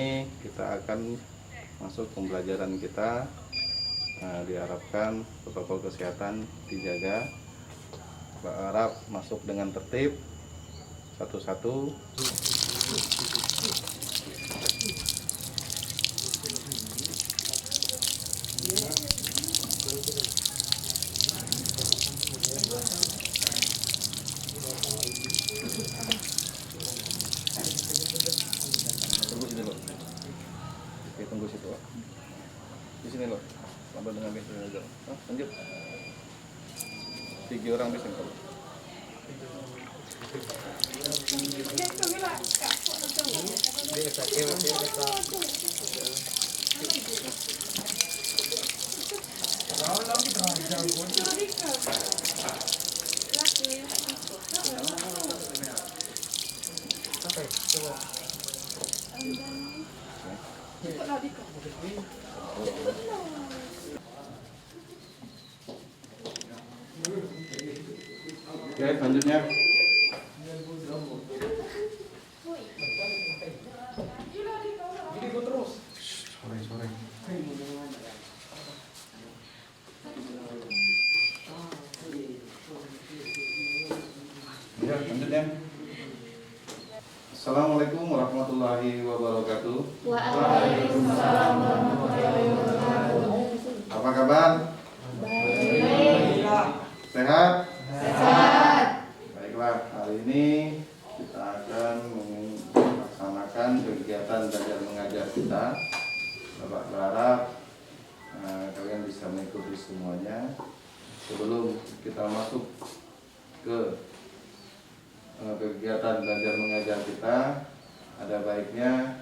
ini kita akan masuk pembelajaran kita. Diharapkan protokol kesehatan dijaga, berharap masuk dengan tertib satu-satu. Tunggu situ, di sini loh, sambil dengan mesin aja. Lanjut, 3 orang mesin kalau. Oke, selanjutnya sore. Ya, selanjutnya. Assalamualaikum warahmatullahi wabarakatuh. Waalaikumsalam warahmatullahi wabarakatuh. Apa kabar? Baik. Sehat? Sehat. Baiklah, hari ini kita akan melaksanakan kegiatan belajar mengajar kita. Bapak berharap kalian bisa mengikuti semuanya. Sebelum kita masuk ke kegiatan belajar mengajar kita, ada baiknya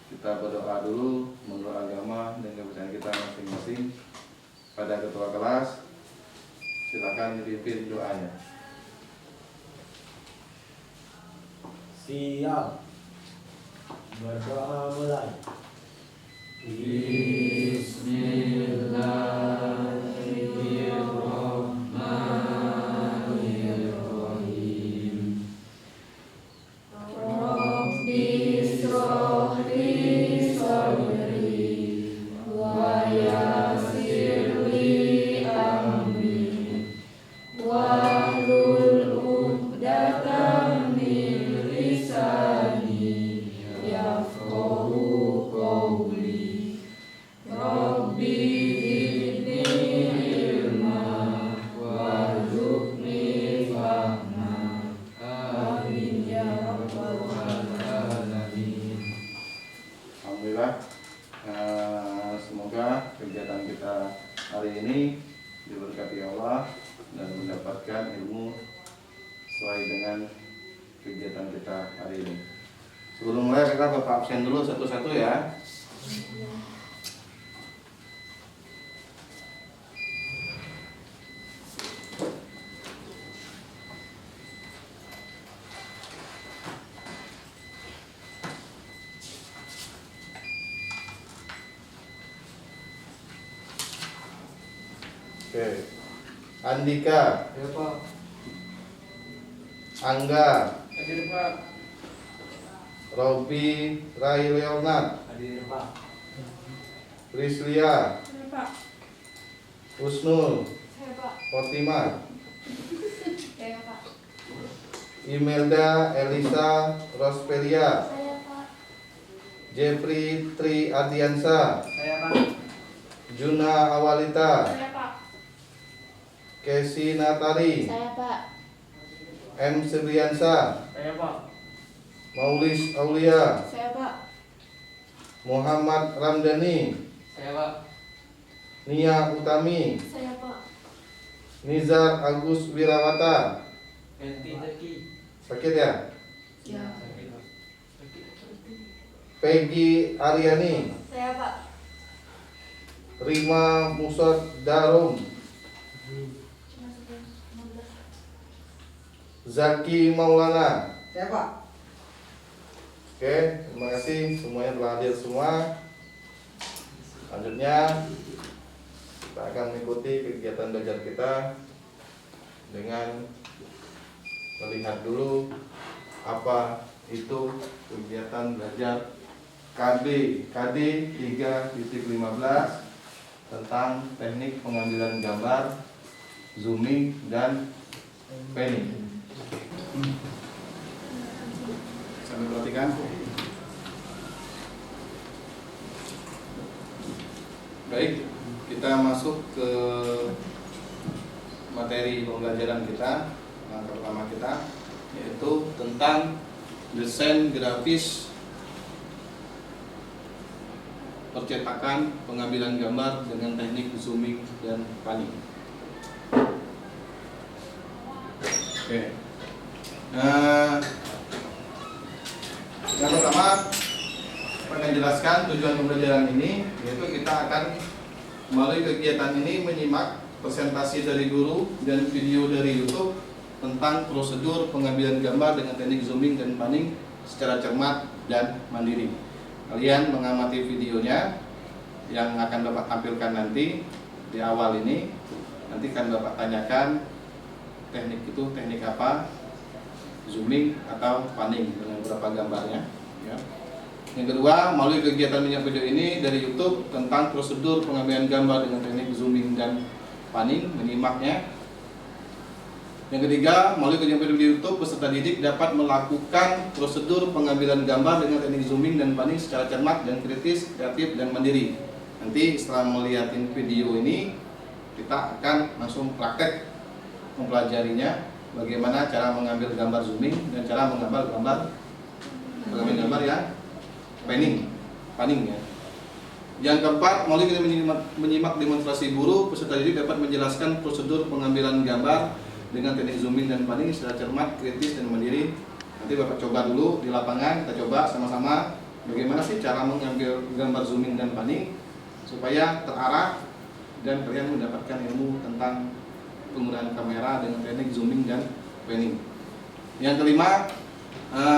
kita berdoa dulu menurut agama dan kepercayaan kita masing-masing pada ketua kelas. Silakan dipimpin doanya. Siap. Berdoa mulai. Bismillahirrahmanirrahim. Rabbi ishrah li sadri wa yassir li amri wahlul 'uqdatam min lisani yafqahu qawli. Rabbi zidni ilma warzuqni fahma. Amin ya rabbal alamin. Alhamdulillah, semoga kegiatan kita hari ini diberkati Allah dan mendapatkan ilmu sesuai dengan kegiatan kita hari ini. Sebelum mulai kita bapak absen dulu satu-satu ya. Oke, Andika, Ya Pak. Angga, Hadir Pak. Robi, Rai Leonard, Hadir Pak. Prislia, Pak. Husnul, Saya Pak. Fatimah, Saya Pak. Imelda, Elisa, Rospelia, Saya Pak. Jeffrey Tri Ardiansa, Saya Pak. Juna Awalita, Saya Pak. Kesi Natari, Saya Pak. M. Sebriansa, Saya Pak. Maulis Aulia, Saya Pak. Muhammad Ramdhani, Saya Pak. Nia Utami, Saya Pak. Nizar Agus Wirawata. Ganti Zaki. Sakit ya? Ya. Peggy Aryani, Saya Pak. Rima Musad Darum, Zaki Maulana. Saya Pak. Oke, terima kasih semuanya telah hadir semua. Selanjutnya kita akan mengikuti kegiatan belajar kita dengan melihat dulu apa itu kegiatan belajar KB KD 3.15 tentang teknik pengambilan gambar, zooming, dan panning. Sambil perhatikan. Baik, kita masuk ke materi pembelajaran kita. Yang pertama kita yaitu tentang desain grafis percetakan pengambilan gambar dengan teknik zooming dan panning. Oke. Yang pertama akan jelaskan tujuan pembelajaran ini, yaitu kita akan melalui kegiatan ini menyimak presentasi dari guru dan video dari YouTube tentang prosedur pengambilan gambar dengan teknik zooming dan panning secara cermat dan mandiri. Kalian mengamati videonya yang akan Bapak tampilkan nanti di awal ini. Nanti akan Bapak tanyakan teknik itu teknik apa, zooming atau panning dengan beberapa gambarnya. Ya. Yang kedua, melalui kegiatan menyimak video ini dari YouTube tentang prosedur pengambilan gambar dengan teknik zooming dan panning, menyimaknya. Yang ketiga, melalui kajian video di YouTube, peserta didik dapat melakukan prosedur pengambilan gambar dengan teknik zooming dan panning secara cermat dan kritis, kreatif, dan mandiri. Nanti setelah melihat video ini, kita akan langsung praktek mempelajarinya, bagaimana cara mengambil gambar zooming dan cara mengambil gambar yang panning ya. Yang keempat, melalui kita menyimak demonstrasi guru, peserta didik dapat menjelaskan prosedur pengambilan gambar dengan teknik zooming dan panning secara cermat, kritis, dan mandiri. Nanti Bapak coba dulu di lapangan, kita coba sama-sama bagaimana sih cara mengambil gambar zooming dan panning supaya terarah dan kalian mendapatkan ilmu tentang penggunaan kamera dengan teknik zooming dan panning. Yang kelima,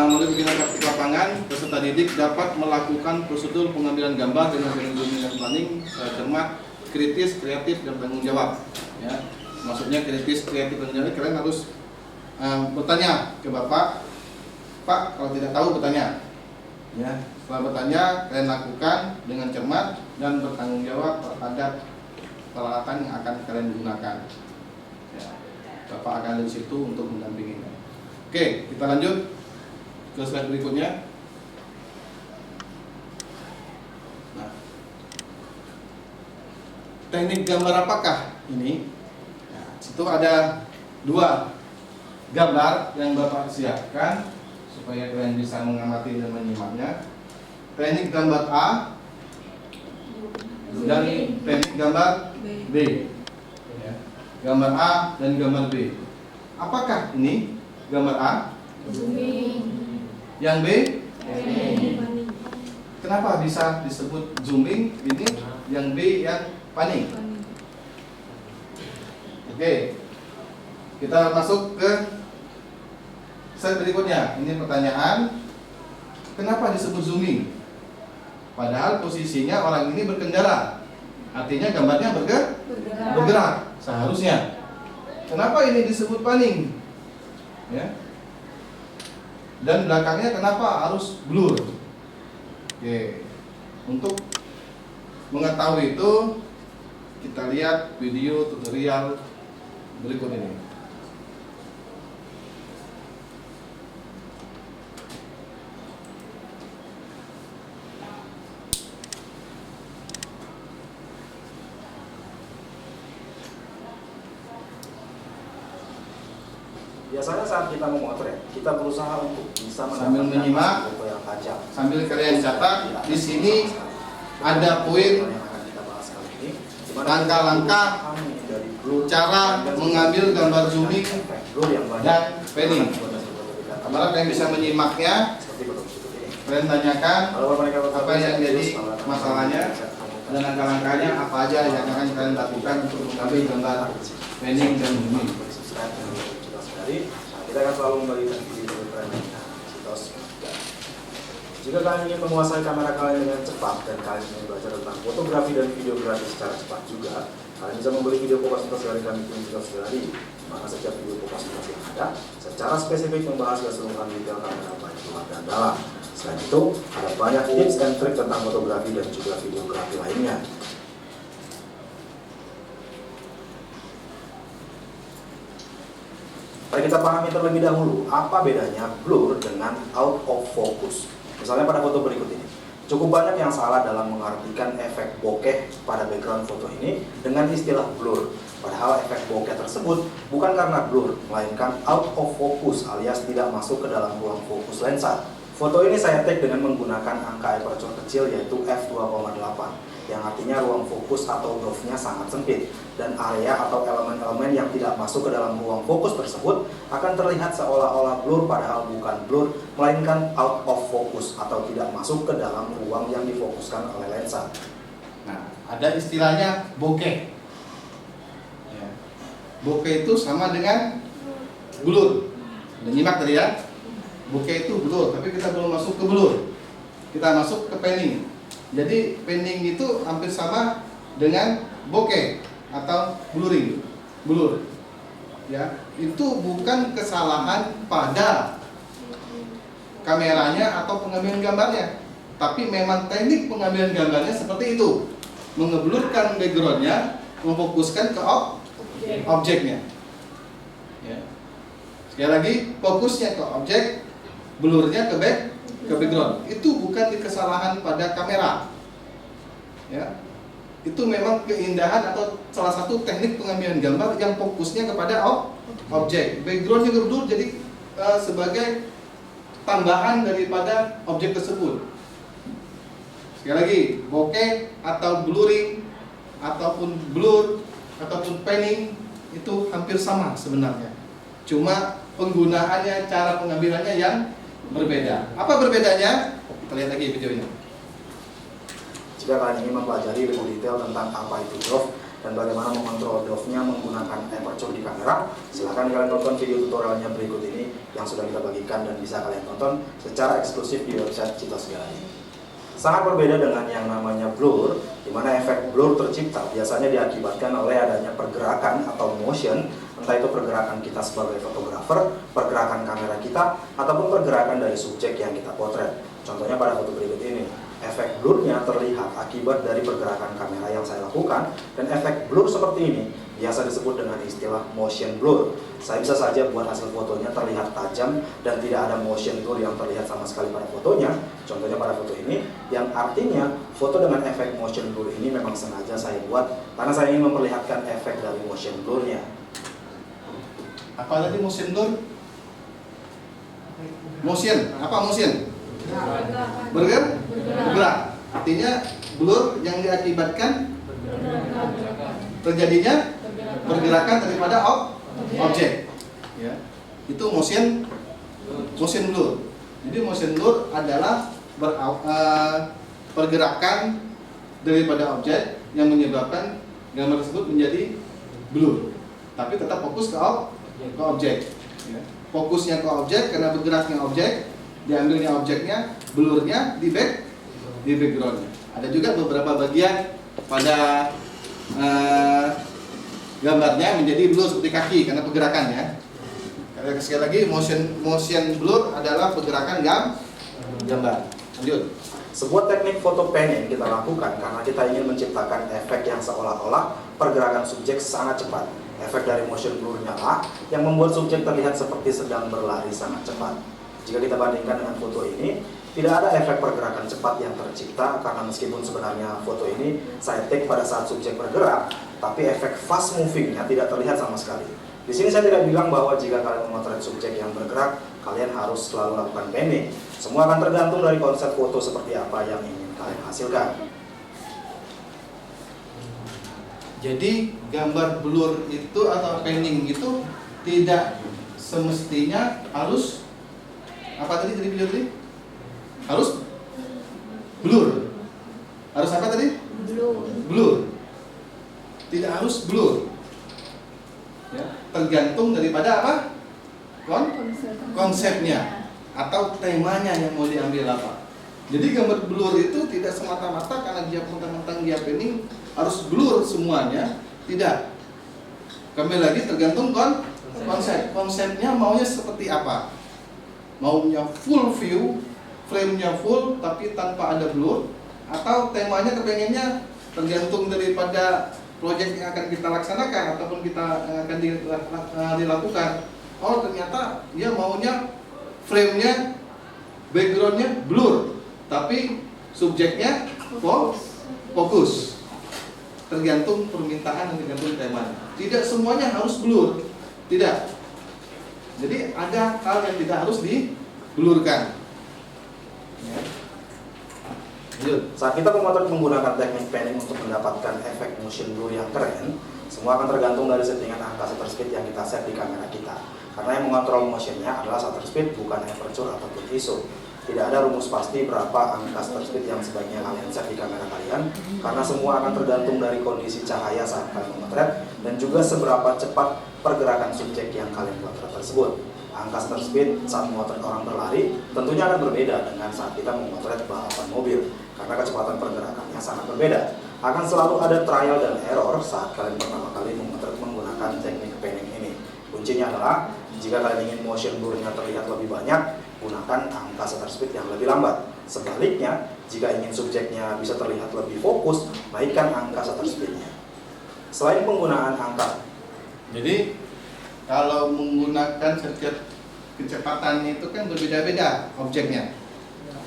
melalui kegiatan praktik lapangan, peserta didik dapat melakukan prosedur pengambilan gambar dengan teknik zooming dan panning secara cermat, kritis, kreatif, dan tanggung jawab. Ya. Maksudnya kritis, kreatif, dan jadi kalian harus bertanya ke Bapak, Pak, kalau tidak tahu bertanya. Ya, setelah bertanya, kalian lakukan dengan cermat dan bertanggung jawab terhadap peralatan yang akan kalian gunakan. Ya, Bapak akan ada di situ untuk mendampingi. Oke, kita lanjut ke slide berikutnya. Nah, teknik gambar apakah ini? Itu ada dua gambar yang Bapak siapkan supaya kalian bisa mengamati dan menyimaknya. Teknik gambar A dan teknik gambar B. Ya. Gambar A dan gambar B. Apakah ini gambar A? Zooming. Yang B? Panning. Kenapa bisa disebut zooming ini? Yang B yang panning. Oke, kita masuk ke slide berikutnya. Ini pertanyaan, kenapa disebut zooming? Padahal posisinya orang ini berkendara, artinya gambarnya bergerak seharusnya. Kenapa ini disebut panning? Ya. Dan belakangnya kenapa harus blur? Oke, untuk mengetahui itu kita lihat video tutorial berikut ini. Biasanya saat kita memotret, kita berusaha untuk bisa Sambil menyimak, foto yang tajam. sambil kalian catat, di sini ada poin langkah-langkah cara mengambil gambar zooming dan panning. Apabila kalian bisa menyimaknya, kalian tanyakan apa yang jadi masalahnya dan langkah-langkahnya apa aja yang akan kalian lakukan untuk mengambil gambar panning dan zooming. Kita akan selalu membagikan video jika kalian ingin menguasai kamera kalian dengan cepat dan kalian ingin belajar tentang fotografi dan videografi secara cepat juga, kalian bisa membeli video Pokas Tuntas dari kami Tim Tugas Dari, mana setiap video Pokas Tuntas yang ada secara spesifik membahas keseluruhan detail kamera baik luar dan dalam. Selain itu, ada banyak tips and trik tentang fotografi dan juga videografi lainnya. Mari kita pahami terlebih dahulu, apa bedanya blur dengan out of focus. Misalnya pada foto berikut ini, cukup banyak yang salah dalam mengartikan efek bokeh pada background foto ini dengan istilah blur. Padahal efek bokeh tersebut bukan karena blur, melainkan out of focus alias tidak masuk ke dalam ruang fokus lensa. Foto ini saya take dengan menggunakan angka aperture kecil yaitu f2,8 yang artinya ruang fokus atau dove-nya sangat sempit, dan area atau elemen-elemen yang tidak masuk ke dalam ruang fokus tersebut akan terlihat seolah-olah blur padahal bukan blur, melainkan out of focus atau tidak masuk ke dalam ruang yang difokuskan oleh lensa. Nah, ada istilahnya bokeh. Ya. Bokeh itu sama dengan blur. Udah nyimak tadi ya? Bokeh itu blur, tapi kita belum masuk ke blur. Kita masuk ke panning. Jadi panning itu hampir sama dengan bokeh atau blurring. Blur. Ya, itu bukan kesalahan pada kameranya atau pengambilan gambarnya, tapi memang teknik pengambilan gambarnya seperti itu, mengeblurkan backgroundnya, memfokuskan ke objeknya. Ya. Sekali lagi, fokusnya ke objek, blurnya ke background. Itu bukan kesalahan pada kamera. Ya. Itu memang keindahan atau salah satu teknik pengambilan gambar yang fokusnya kepada objek. Background juga blur, jadi sebagai tambahan daripada objek tersebut. Sekali lagi, bokeh atau blurring ataupun blur ataupun panning itu hampir sama sebenarnya. Cuma penggunaannya, cara pengambilannya yang berbeda. Apa berbedanya? Kita lihat lagi videonya. Jika kalian ingin mempelajari lebih detail tentang apa itu dove dan bagaimana mengontrol dove-nya menggunakan aperture di kamera, silahkan kalian tonton video tutorialnya berikut ini yang sudah kita bagikan dan bisa kalian tonton secara eksklusif di website Citos Gallery. Sangat berbeda dengan yang namanya blur, di mana efek blur tercipta biasanya diakibatkan oleh adanya pergerakan atau motion, entah itu pergerakan kita sebagai fotografer, pergerakan kamera kita, ataupun pergerakan dari subjek yang kita potret. Contohnya pada foto berikut ini, efek blurnya terlihat akibat dari pergerakan kamera yang saya lakukan, dan efek blur seperti ini biasa disebut dengan istilah motion blur. Saya bisa saja buat hasil fotonya terlihat tajam dan tidak ada motion blur yang terlihat sama sekali pada fotonya. Contohnya pada foto ini, yang artinya foto dengan efek motion blur ini memang sengaja saya buat karena saya ingin memperlihatkan efek dari motion blurnya. Apa tadi motion blur? Motion, apa motion? Bergerak. Artinya blur yang diakibatkan terjadinya pergerakan daripada objek. Ya. Itu motion blur. Jadi motion blur adalah pergerakan daripada objek yang menyebabkan gambar tersebut menjadi blur, tapi tetap fokus ke objek. Ya. Fokusnya ke objek karena bergeraknya objek, diambilnya objeknya, blurnya di backgroundnya. Ada juga beberapa bagian pada gambarnya menjadi blur seperti kaki karena pergerakannya. Sekali lagi, motion blur adalah pergerakan gambar. Lanjut. Sebuah teknik foto panning kita lakukan karena kita ingin menciptakan efek yang seolah-olah pergerakan subjek sangat cepat. Efek dari motion blurnya lah yang membuat subjek terlihat seperti sedang berlari sangat cepat. Jika kita bandingkan dengan foto ini, tidak ada efek pergerakan cepat yang tercipta karena meskipun sebenarnya foto ini saya take pada saat subjek bergerak, tapi efek fast movingnya tidak terlihat sama sekali. Di sini saya tidak bilang bahwa jika kalian memotret subjek yang bergerak, kalian harus selalu lakukan panning. Semua akan tergantung dari konsep foto seperti apa yang ingin kalian hasilkan. Jadi gambar blur itu atau panning itu tidak semestinya harus apa tadi video tadi? Harus blur. Harus apa tadi? Blur. Tidak harus blur. Ya, tergantung daripada apa? Konsepnya atau temanya yang mau diambil apa. Jadi gambar blur itu tidak semata-mata karena dia mentang-mentang dia panning harus blur semuanya, tidak. Kembali lagi tergantung konsep. Konsepnya maunya seperti apa? Maunya full view, frame-nya full tapi tanpa ada blur, atau temanya kepengennya tergantung daripada proyek yang akan kita laksanakan ataupun kita akan dilakukan. Oh ternyata dia maunya frame-nya, background-nya blur, tapi subjeknya fokus. Tergantung permintaan dan tergantung temanya. Tidak semuanya harus blur, tidak. Jadi ada hal yang tidak harus diblurkan. Ya. Saat kita memotret menggunakan teknik panning untuk mendapatkan efek motion blur yang keren, semua akan tergantung dari settingan angka shutter speed yang kita set di kamera kita. Karena yang mengontrol motionnya adalah shutter speed, bukan aperture ataupun ISO. Tidak ada rumus pasti berapa angka shutter speed yang sebaiknya kalian set di kamera kalian, karena semua akan tergantung dari kondisi cahaya saat kalian memotret dan juga seberapa cepat pergerakan subjek yang kalian potret tersebut. Angka shutter speed saat memotret orang berlari tentunya akan berbeda dengan saat kita memotret balapan mobil, karena kecepatan pergerakannya sangat berbeda. Akan selalu ada trial dan error saat kalian pertama kali memotret menggunakan teknik panning ini. Kuncinya adalah, jika kalian ingin motion blur-nya terlihat lebih banyak, gunakan angka shutter speed yang lebih lambat. Sebaliknya, jika ingin subjeknya bisa terlihat lebih fokus, naikkan angka shutter speed-nya. Selain penggunaan angka, Jadi kalau menggunakan setiap kecepatan itu kan berbeda-beda objeknya.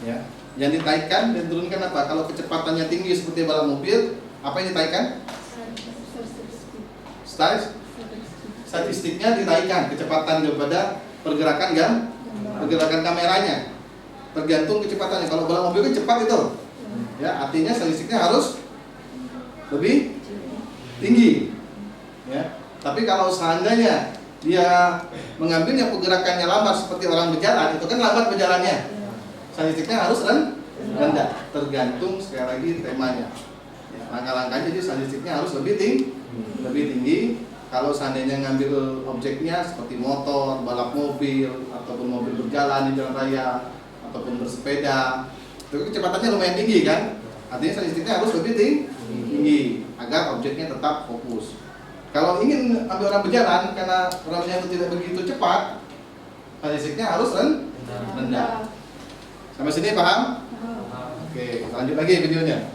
Ya. Yang ditaikkan dan turunkan apa? Kalau kecepatannya tinggi seperti balap mobil, apa yang ditaikkan? Statistiknya dinaikkan, kecepatan daripada pergerakan kameranya. Tergantung kecepatannya. Kalau balap mobil kan cepat itu. Ya, artinya statistiknya harus lebih tinggi. Ya. Tapi kalau seandainya dia mengambilnya pergerakannya lambat seperti orang berjalan, itu kan lambat berjalannya. Statistiknya harus rendah, tergantung sekali lagi temanya. Ya, langkah-langkahnya jadi statistiknya harus lebih tinggi. Kalau seandainya ngambil objeknya seperti motor, balap mobil, ataupun mobil berjalan di jalan raya, ataupun bersepeda, itu kecepatannya lumayan tinggi kan? Artinya statistiknya harus lebih tinggi agar objeknya tetap fokus. Kalau ingin ambil orang berjalan karena orangnya itu tidak begitu cepat, statistiknya harus rendah. Sampai sini paham? Oke, lanjut lagi videonya.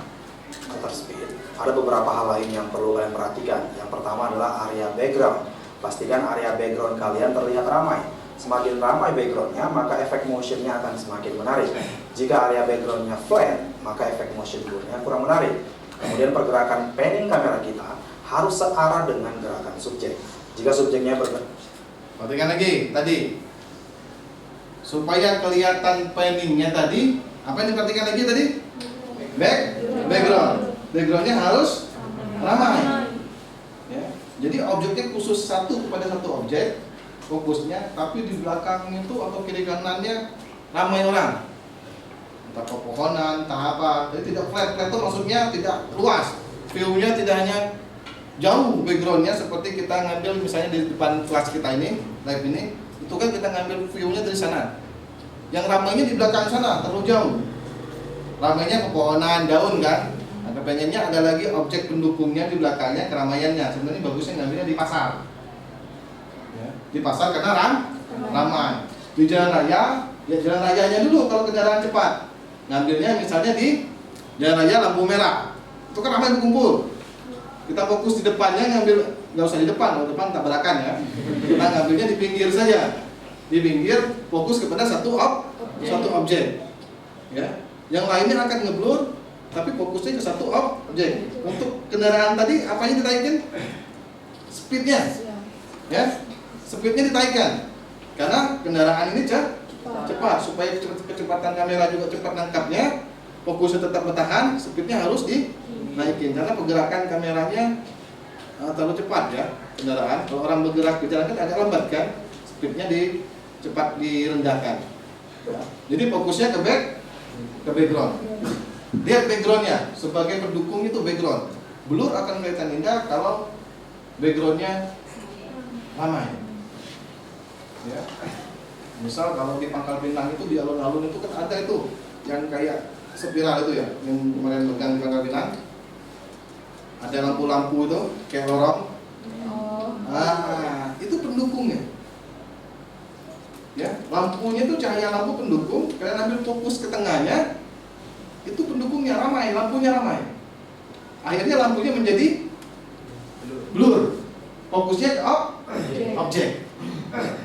shutter speed, ada beberapa hal lain yang perlu kalian perhatikan. Yang pertama adalah area background. Pastikan area background kalian terlihat ramai. Semakin ramai backgroundnya, maka efek motionnya akan semakin menarik. Jika area backgroundnya flat, maka efek motion blur-nya kurang menarik. Kemudian pergerakan panning kamera kita harus searah dengan gerakan subjek. Jika subjeknya Perhatikan lagi tadi, supaya kelihatan panningnya tadi, apa yang diperhatikan lagi tadi? Backgroundnya harus ramai. Ya. Jadi objeknya khusus satu kepada satu objek fokusnya, tapi di belakang itu atau kiri kanannya ramai orang, entah pepohonan, entah apa. Jadi tidak flat itu maksudnya tidak luas, view-nya tidak hanya jauh backgroundnya seperti kita ngambil misalnya di depan kelas kita ini, live ini, itu kan kita ngambil view-nya dari sana. Yang ramainya di belakang sana, terlalu jauh. Ramainya pepohonan, daun kan. Nah, kepengennya ada lagi objek pendukungnya di belakangnya, keramaiannya. Sebenarnya bagusnya ngambilnya di pasar. Ya, di pasar karena ramai. Di jalan raya, ya jalan rayanya dulu kalau kendaraan cepat. Ngambilnya misalnya di jalan raya lampu merah. Itu kan ramai berkumpul. Kita fokus di depannya, ngambil, nggak usah di depan, kalau depan tabrakan ya. Kita ngambilnya di pinggir saja, di pinggir fokus kepada satu objek. Ya, yang lainnya akan ngeblur, tapi fokusnya ke satu objek. Untuk kendaraan tadi, apanya ditaikin? Speednya, ya, speednya ditaikan. Karena kendaraan ini cepat, supaya kecepatan kamera juga cepat nangkapnya, fokusnya tetap bertahan, speednya harus dinaikin karena pergerakan kameranya terlalu cepat ya kendaraan. Kalau orang bergerak berjalan kan agak lambat kan, speednya cepat direndahkan. Ya. Jadi fokusnya ke background. Lihat backgroundnya sebagai pendukung itu background. Blur akan kelihatan indah kalau backgroundnya ramai. Ya. Misal kalau di Pangkal Pinang itu di alun-alun itu kan ada itu yang kayak spiral itu ya, yang kemarin pegang di Pangkal Pinang. Ada lampu-lampu itu kayak lorong. Itu pendukungnya. Ya, lampunya itu cahaya lampu pendukung, kalian ambil fokus ke tengahnya, itu pendukungnya ramai, lampunya ramai. Akhirnya lampunya menjadi blur. Fokusnya ke objek. Nah,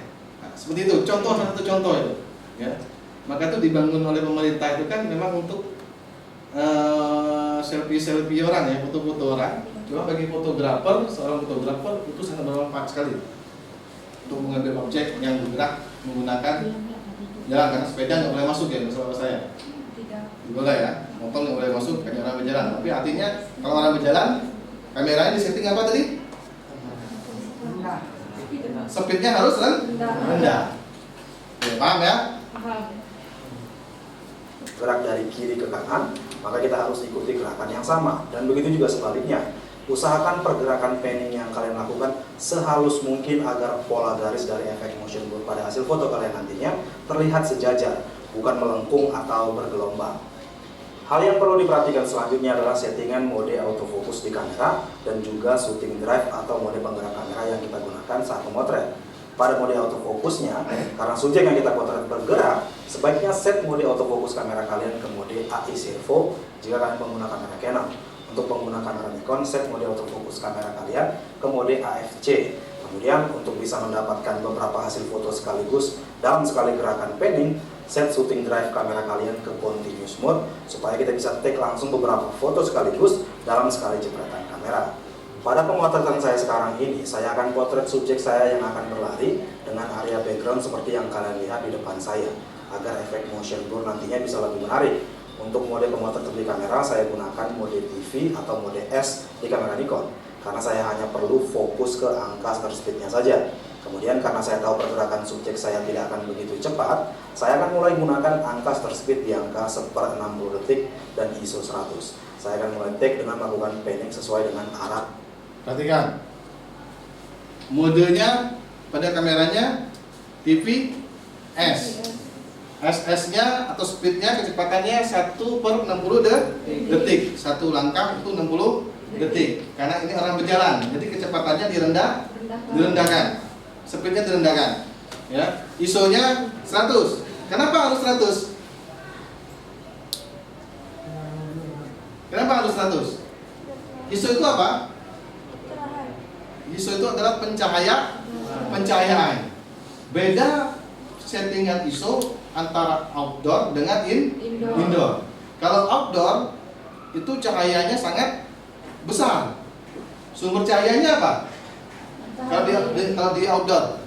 seperti itu, satu contoh itu. Ya. Maka itu dibangun oleh pemerintah itu kan memang untuk selfie orang ya, foto-foto orang. Cuma bagi fotografer, seorang fotografer itu sangat bermanfaat sekali untuk mengambil objek yang bergerak menggunakan jalan, karena sepeda nggak boleh masuk ya, bersama saya. Tidak. Boleh ya, motor nggak boleh masuk, hanya orang berjalan. Tapi artinya kalau orang berjalan, kameranya disetting apa tadi? Speednya harus rendah. Oke, paham ya? Paham. Gerak dari kiri ke kanan, maka kita harus ikuti gerakan yang sama. Dan begitu juga sebaliknya. Usahakan pergerakan panning yang kalian lakukan sehalus mungkin agar pola garis dari efek motion blur pada hasil foto kalian nantinya terlihat sejajar, bukan melengkung atau bergelombang. Hal yang perlu diperhatikan selanjutnya adalah settingan mode autofocus di kamera dan juga shooting drive atau mode penggerak kamera yang kita gunakan saat memotret. Pada mode autofokusnya, karena subjek yang kita potret bergerak, sebaiknya set mode autofokus kamera kalian ke mode AI servo jika kalian menggunakan kamera Canon. Untuk pengguna kamera Nikon, set mode autofokus kamera kalian ke mode AFC. Kemudian untuk bisa mendapatkan beberapa hasil foto sekaligus dalam sekali gerakan panning, set shooting drive kamera kalian ke continuous mode supaya kita bisa take langsung beberapa foto sekaligus dalam sekali jepretan kamera. Pada pemotretan saya sekarang ini, saya akan potret subjek saya yang akan berlari dengan area background seperti yang kalian lihat di depan saya, agar efek motion blur nantinya bisa lebih menarik. Untuk mode pemotretan di kamera, saya gunakan mode TV atau mode S di kamera Nikon, karena saya hanya perlu fokus ke angka shutter speed-nya saja. Kemudian karena saya tahu pergerakan subjek saya tidak akan begitu cepat, saya akan mulai gunakan angka shutter speed di angka 1/60 detik dan ISO 100. Saya akan mulai take dengan melakukan panning sesuai dengan arah. Perhatikan, modenya pada kameranya TV S. SS-nya atau speed-nya, kecepatannya 1/60 detik. Satu langkah itu 60 detik. Karena ini orang berjalan, jadi kecepatannya direndahkan. Speed-nya direndahkan. Ya, ISO-nya 100. Kenapa harus 100? Kenapa harus 100? ISO itu apa? ISO itu adalah pencahayaan. Beda settingan ISO antara outdoor dengan indoor. Kalau outdoor itu cahayanya sangat besar. Sumber cahayanya apa? Kalau di outdoor,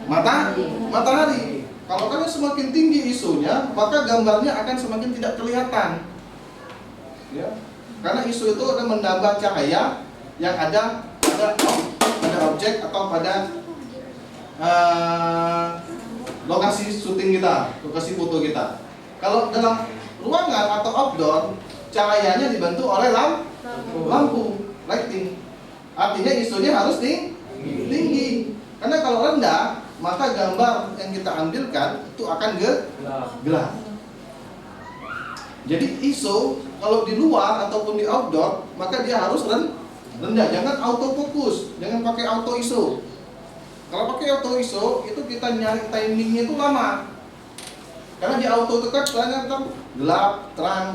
matahari. Kalau kalian semakin tinggi ISO-nya, maka gambarnya akan semakin tidak kelihatan. Ya, karena ISO itu akan menambah cahaya yang ada pada objek atau pada lokasi syuting kita, lokasi foto kita. Kalau dalam ruangan atau outdoor, cahayanya dibantu oleh lampu, lighting. Artinya ISO-nya harus tinggi. Karena kalau rendah, maka gambar yang kita ambilkan itu akan gelap. Jadi ISO kalau di luar ataupun di outdoor, maka dia harus rendah. Jangan autofokus, jangan pakai auto ISO. Kalau pakai auto ISO itu kita nyari timingnya itu lama. Karena di auto itu kan gelap, terang.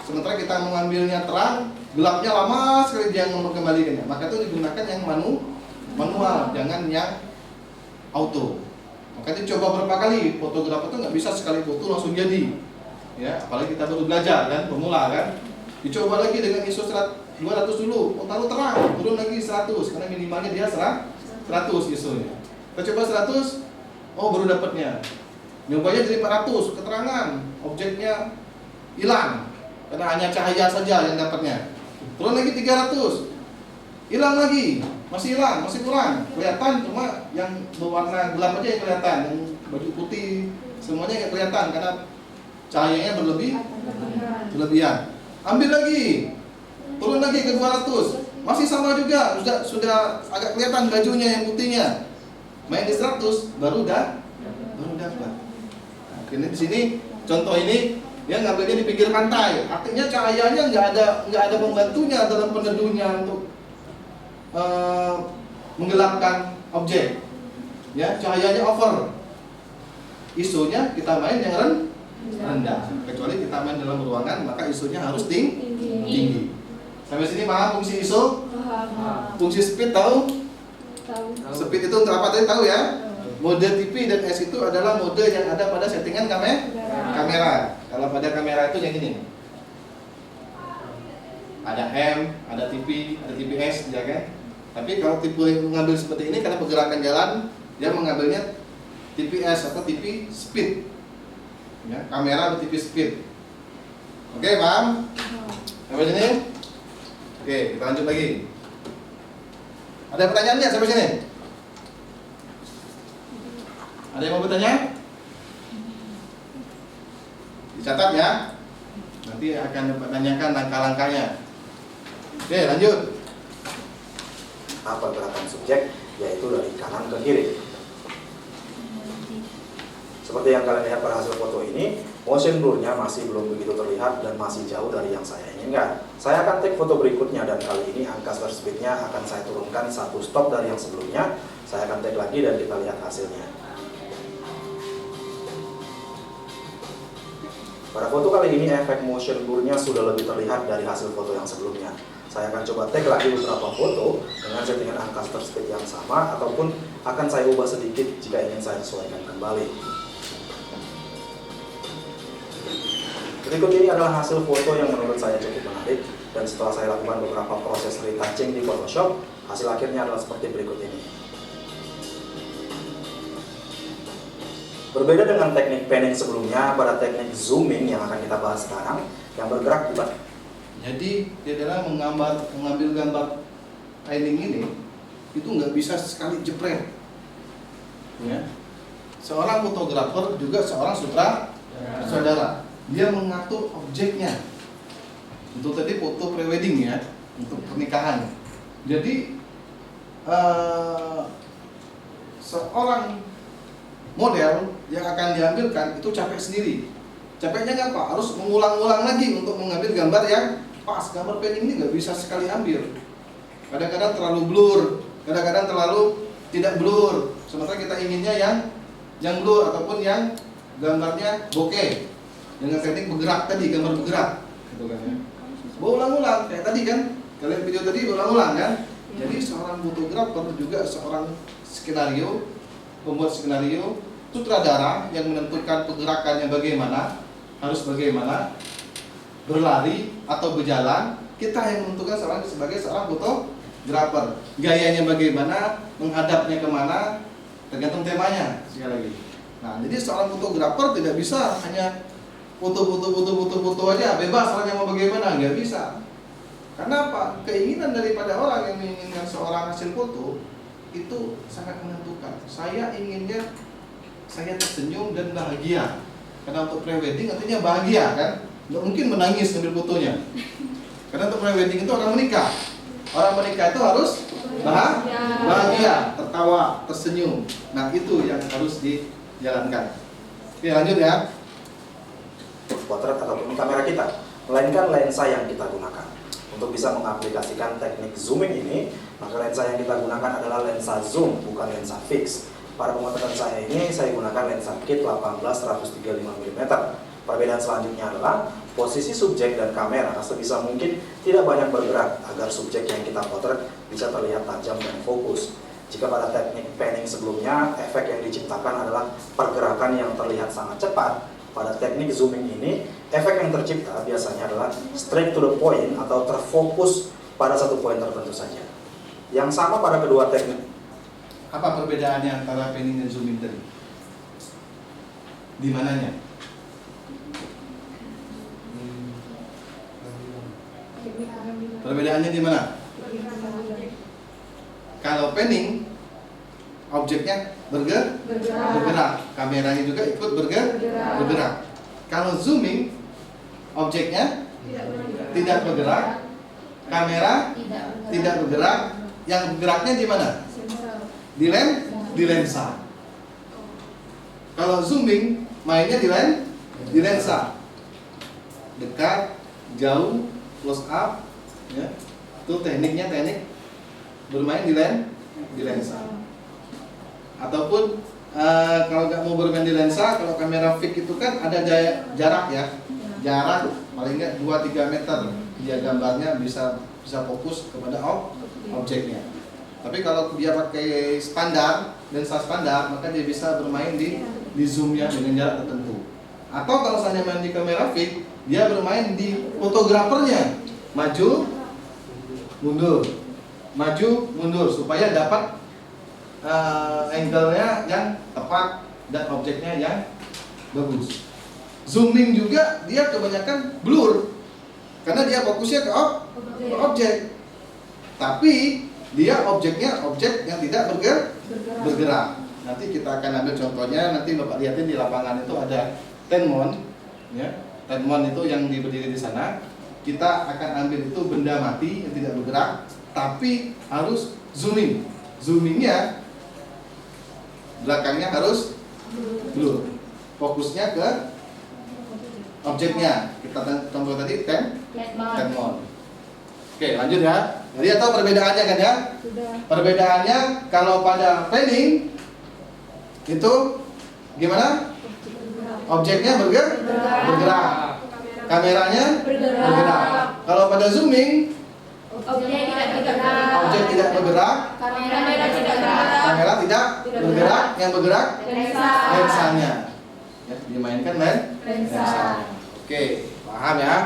Sementara kita mengambilnya terang, gelapnya lama sekali dia mengembalikannya. Maka itu digunakan yang manual, jangan yang auto. Maka itu coba berapa kali. Fotografer itu nggak bisa sekali foto langsung jadi. Ya, apalagi kita baru belajar kan, pemula kan. Dicoba lagi dengan ISO 200 dulu, taruh terang, turun lagi 100 karena minimalnya dia 100 ISO-nya. Kita coba 100, oh baru dapatnya. Nyobanya jadi 400, keterangan, objeknya hilang karena hanya cahaya saja yang dapatnya. Turun lagi 300, hilang lagi, masih hilang, masih kurang. Kelihatan cuma yang berwarna gelap aja yang kelihatan, yang baju putih semuanya yang kelihatan karena cahayanya berlebihan. Ambil lagi, turun lagi ke 200, masih sama juga, sudah agak kelihatan bajunya yang putihnya. Main di 100 baru dapat. Nah, ini di sini contoh ini dia ngambilnya di pinggir pantai, artinya cahayanya nggak ada pembantunya dalam peneduhnya untuk menggelapkan objek. Ya, cahayanya over. ISO-nya kita main yang rendah. Kecuali kita main dalam ruangan, maka ISO-nya harus tinggi. Sampai sini paham fungsi ISO? Paham. Fungsi speed tahu? Tahu. Speed itu untuk apa tadi tahu ya? Mode TV dan S itu adalah mode yang ada pada settingan kamera. Kalau pada kamera itu yang ini. Ada M, ada TV, ada TPS, ya kan? Tapi kalau tipe mengambil seperti ini karena pergerakan jalan, dia mengambilnya TPS atau TV speed. Ya, kamera atau TV speed. Oke, paham? Sampai sini? Oke, kita lanjut lagi. Ada pertanyaan nggak sampai sini? Ada yang mau bertanya? Dicatat ya. Nanti akan ditanyakan langkah-langkahnya. Oke, lanjut. Apa gerakan subjek, yaitu dari kanan ke kiri. Seperti yang kalian lihat pada hasil foto ini, motion blur-nya masih belum begitu terlihat dan masih jauh dari yang saya inginkan. Saya akan take foto berikutnya dan kali ini angka shutter speed-nya akan saya turunkan 1 stop dari yang sebelumnya. Saya akan take lagi dan kita lihat hasilnya. Pada foto kali ini efek motion blur-nya sudah lebih terlihat dari hasil foto yang sebelumnya. Saya akan coba take lagi beberapa foto dengan settingan angka shutter speed yang sama ataupun akan saya ubah sedikit jika ingin saya sesuaikan kembali. Berikut ini adalah hasil foto yang menurut saya cukup menarik dan setelah saya lakukan beberapa proses retouching di Photoshop, hasil akhirnya adalah seperti berikut ini. Berbeda dengan teknik panning sebelumnya, pada teknik zooming yang akan kita bahas sekarang, yang bergerak bukan. Jadi dia adalah mengambil gambar panning ini itu nggak bisa sekali jepret. Ya. Seorang fotografer juga seorang sutradara. Dia mengatur objeknya. Untuk tadi foto prewedding ya, untuk pernikahan. Jadi seorang model yang akan diambilkan itu capek sendiri. Capeknya kan Pak, harus mengulang-ulang lagi untuk mengambil gambar yang pas. Gambar panning ini nggak bisa sekali ambil. Kadang-kadang terlalu blur, kadang-kadang terlalu tidak blur. Sementara kita inginnya yang blur ataupun yang gambarnya bokeh dengan teknik bergerak tadi, gambar bergerak, gitu kan ya. Berulang-ulang kayak tadi kan, kalian video tadi berulang-ulang kan. Jadi seorang fotografer juga seorang skenario, pembuat skenario, sutradara yang menentukan pergerakannya bagaimana, harus bagaimana, berlari atau berjalan. Kita yang menentukan sebagai seorang fotografer, gayanya bagaimana, menghadapnya kemana, tergantung temanya sekali lagi. Nah, jadi seorang fotografer tidak bisa hanya foto aja, bebas orangnya mau bagaimana, nggak bisa. Karena apa? Keinginan daripada orang yang menginginkan seorang hasil foto itu sangat menentukan. Saya inginnya saya tersenyum dan bahagia. Karena untuk prewedding artinya bahagia kan? Nggak mungkin menangis ngambil fotonya. Karena untuk prewedding itu orang menikah. Orang menikah itu harus bahagia, tertawa, tersenyum. Nah itu yang harus dijalankan. Oke, lanjut ya. Potret ataupun kamera kita, melainkan lensa yang kita gunakan. Untuk bisa mengaplikasikan teknik zooming ini, maka lensa yang kita gunakan adalah lensa zoom, bukan lensa fix. Pada pemotretan saya ini, saya gunakan lensa kit 18-135 mm. Perbedaan selanjutnya adalah posisi subjek dan kamera sebisa mungkin tidak banyak bergerak agar subjek yang kita potret bisa terlihat tajam dan fokus. Jika pada teknik panning sebelumnya, efek yang diciptakan adalah pergerakan yang terlihat sangat cepat, pada teknik zooming ini, efek yang tercipta biasanya adalah straight to the point atau terfokus pada satu poin tertentu saja. Yang sama pada kedua teknik. Apa perbedaannya antara panning dan zooming tadi? Di mananya? Perbedaannya di mana? Kalau panning, objeknya bergerak, kameranya juga ikut bergerak. Kalau zooming, objeknya tidak bergerak, kamera tidak bergerak. Yang bergeraknya di mana? Di lensa. Kalau zooming, mainnya di lensa. Dekat, jauh, close up, ya. Itu tekniknya teknik bermain di lensa. Ataupun kalau nggak mau bermain di lensa, kalau kamera fix itu kan ada jarak ya, jarak paling nggak 2-3 meter dia gambarnya bisa fokus kepada objeknya. Tapi kalau dia pakai standar, lensa standar, maka dia bisa bermain di zoomnya dengan jarak tertentu. Atau kalau misalnya main di kamera fix, dia bermain di fotografernya, maju mundur supaya dapat angle-nya yang tepat dan objeknya yang bagus. Zooming juga dia kebanyakan blur karena dia fokusnya ke objek. Tapi dia objeknya objek yang tidak bergerak. Nanti kita akan ambil contohnya, nanti Bapak lihatin di lapangan itu ada tenmon, ya. Tenmon itu yang berdiri di sana. Kita akan ambil itu benda mati yang tidak bergerak, tapi harus zooming. Zoomingnya belakangnya harus blur. Fokusnya ke objeknya. Kita contoh tadi tenmon. Oke, lanjut ya. Jadi atau perbedaannya kan ya? Sudah. Perbedaannya kalau pada panning itu gimana? Objeknya bergerak. Kameranya bergerak. Kalau pada zooming, Objek tidak bergerak. objek tidak bergerak, Kamera tidak bergerak. kamera tidak bergerak, yang bergerak Lensa. lensanya. Ya, dimainkan Lensa. Oke, paham ya?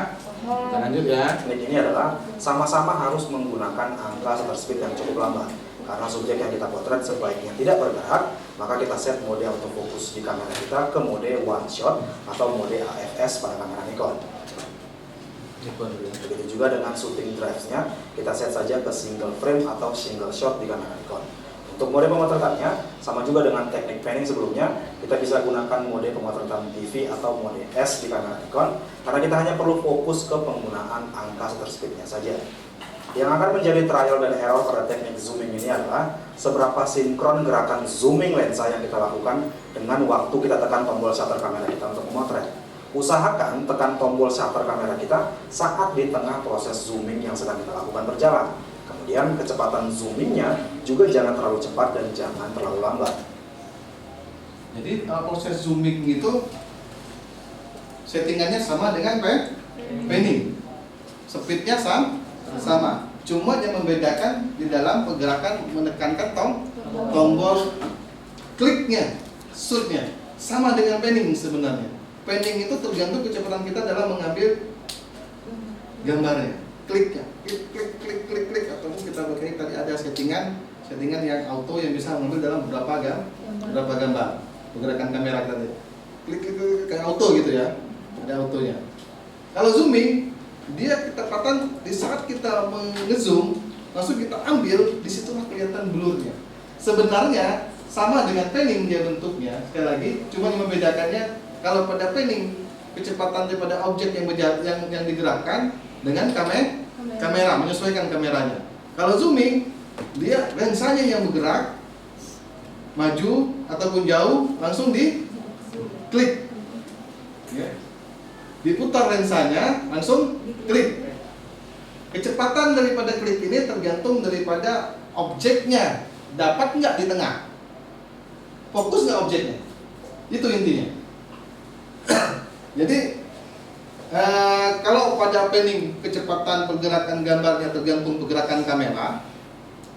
Kita lanjut ya. Teknik ini adalah sama-sama harus menggunakan angka shutter speed yang cukup lambat. Karena subjek yang kita potret sebaiknya tidak bergerak, maka kita set mode autofocus di kamera kita ke mode one shot atau mode AFS pada kamera Nikon. Begitu juga dengan shooting drives-nya, kita set saja ke single frame atau single shot di kamera Nikon. Untuk mode pemotretannya, sama juga dengan teknik panning sebelumnya, kita bisa gunakan mode pemotretan TV atau mode S di kamera Nikon, karena kita hanya perlu fokus ke penggunaan angka shutter speed-nya saja. Yang akan menjadi trial dan error pada teknik zooming ini adalah seberapa sinkron gerakan zooming lensa yang kita lakukan dengan waktu kita tekan tombol shutter kamera kita untuk memotret. Usahakan tekan tombol shutter kamera kita saat di tengah proses zooming yang sedang kita lakukan berjalan. Kemudian kecepatan zoomingnya juga jangan terlalu cepat dan jangan terlalu lambat. Jadi proses zooming itu settingannya sama dengan panning. Speednya sama. Cuma yang membedakan di dalam pergerakan menekankan tombol kliknya, shootnya sama dengan panning sebenarnya. Panning itu tergantung kecepatan kita dalam mengambil gambarnya, kliknya, klik ataupun kita pakai tadi ada settingan yang auto yang bisa mengambil dalam beberapa gambar. Pergerakan kamera tadi, klik kayak auto gitu ya, ada autonya. Kalau zooming dia ketepatan di saat kita ngezoom langsung kita ambil, disitulah kelihatan blurnya. Sebenarnya sama dengan panning dia bentuknya, sekali lagi cuma yang membedakannya kalau pada panning kecepatan daripada objek yang digerakkan dengan kamera menyesuaikan kameranya. Kalau zooming dia lensanya yang bergerak maju ataupun jauh langsung di klik ya. Diputar lensanya langsung klik. Kecepatan daripada klik ini tergantung daripada objeknya dapat nggak di tengah, fokus nggak objeknya, itu intinya. Jadi kalau pada panning kecepatan pergerakan gambarnya tergantung pergerakan kamera.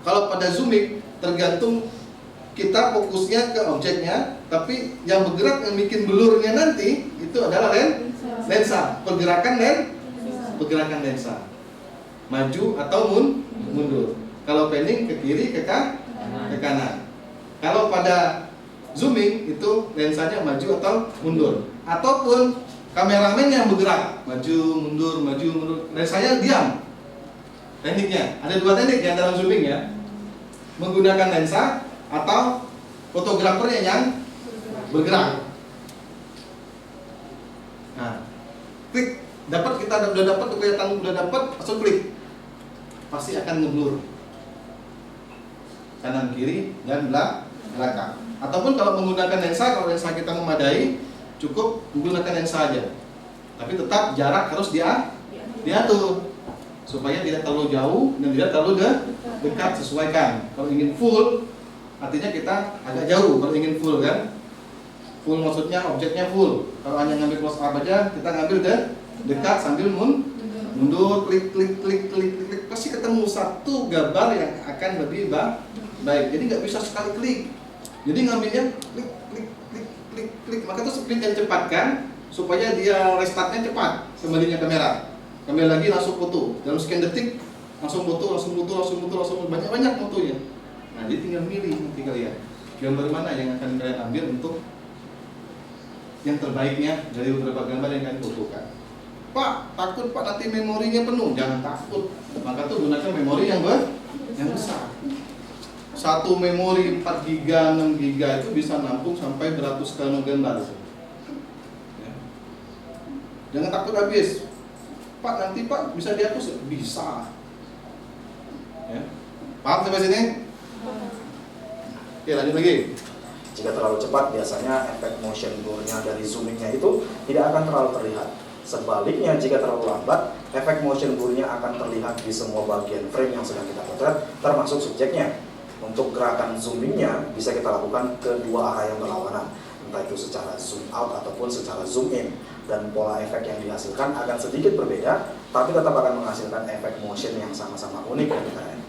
Kalau pada zooming tergantung kita fokusnya ke objeknya, tapi yang bergerak yang bikin blurnya nanti itu adalah lensa, pergerakan lensa, maju atau mundur. Kalau panning ke kiri ke kanan. Kalau pada zooming itu lensanya maju atau mundur, ataupun kameramen yang bergerak maju mundur, lensanya diam. Tekniknya ada dua teknik yang dalam zooming ya, menggunakan lensa atau fotografernya yang bergerak. Nah, klik kita udah dapat kelihatan langsung klik, pasti akan ngeblur kanan kiri dan belakang. Ataupun kalau menggunakan lensa, kalau lensa kita memadai cukup menggunakan lensa aja, tapi tetap jarak harus diatur supaya tidak terlalu jauh dan tidak terlalu dekat, sesuaikan. Kalau ingin full artinya kita agak jauh kalau ingin full kan. Full maksudnya objeknya full. Kalau hanya ngambil close up aja, kita ngambil dekat sambil mundur, klik, pasti ketemu satu gambar yang akan lebih baik. Jadi nggak bisa sekali klik. Jadi ngambilnya klik. Maka itu speed yang cepat kan, supaya dia restartnya cepat, kembalinya kamera. Kembali lagi langsung foto. Dalam sekian detik langsung foto, banyak fotonya. Nah, jadi tinggal milih nanti kalian gambar mana yang akan kalian ambil untuk yang terbaiknya dari beberapa gambar yang kalian butuhkan. Pak, takut Pak nanti memorinya penuh. Jangan takut. Maka tuh gunakan memori yang besar. Satu memori 4 GB, 6 GB itu bisa nampung sampai beratus kali gambar. Ya. Jangan takut habis. Pak, nanti Pak bisa dihapus? Bisa. Ya. Paham sampai sini? Oke, lanjut lagi. Jika terlalu cepat, biasanya efek motion blur-nya dari zoomingnya itu tidak akan terlalu terlihat. Sebaliknya, jika terlalu lambat, efek motion blur-nya akan terlihat di semua bagian frame yang sedang kita potret, termasuk subjeknya. Untuk gerakan zoomingnya bisa kita lakukan ke dua arah yang berlawanan, entah itu secara zoom out ataupun secara zoom in. Dan pola efek yang dihasilkan akan sedikit berbeda, tapi tetap akan menghasilkan efek motion yang sama-sama unik dan keren.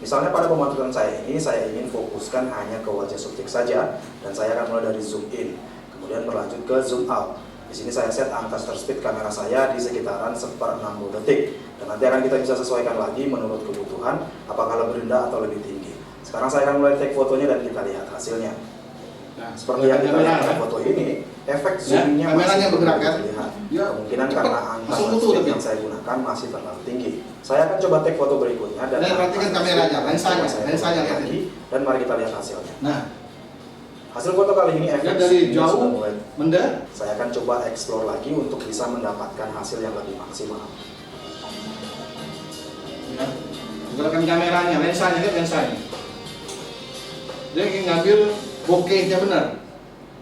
Misalnya pada pemotretan saya ini, saya ingin fokuskan hanya ke wajah subjek saja, dan saya akan mulai dari zoom in, kemudian berlanjut ke zoom out. Di sini saya set angka shutter speed kamera saya di sekitaran 1/60 detik, dan nanti akan kita bisa sesuaikan lagi menurut kebutuhan, apakah lebih rendah atau lebih tinggi. Sekarang saya akan mulai take fotonya dan kita lihat hasilnya. Nah, seperti yang kita lihat pada foto ini, efek zoomingnya kameranya masih bergerak kan? terlihat. Ya, Kemungkinan cepat. karena angka Langsung shutter foto speed tapi. yang saya gunakan masih terlalu tinggi. Saya akan coba take foto berikutnya dan perhatikan kameranya, lensanya lihat lagi, ini. dan mari kita lihat hasilnya. Nah, Hasil foto kali ini efek dari zoomingnya jauh sudah mulai. mendekat. Saya akan coba explore lagi untuk bisa mendapatkan hasil yang lebih maksimal. Ya. Gerakan kameranya, lensanya, lihat lensanya. Dia ingin ngambil bokehnya benar,